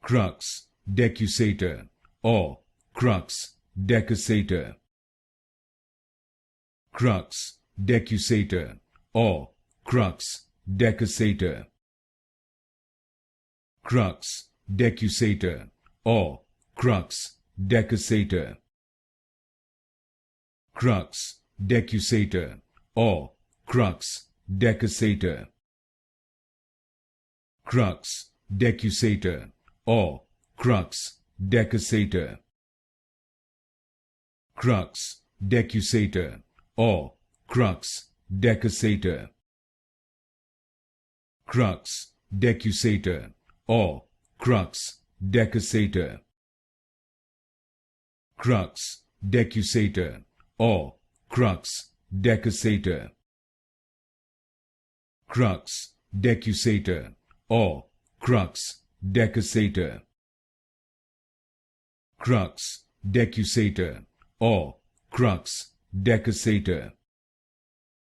Crux Decussata or Crux Decussata. Crux Decussata or Crux Decussata. Crux Decussata or Crux Decussata. Crux Decussata or Crux Decussata. Crux Decussata or Crux Decussata. Crux Decussata or Crux Decussata. Crux Decussata or Crux Decussata. Crux Decussata or Crux Decussata. Crux Decussata or Crux Decussata. Crux Decussata or Crux Decussata.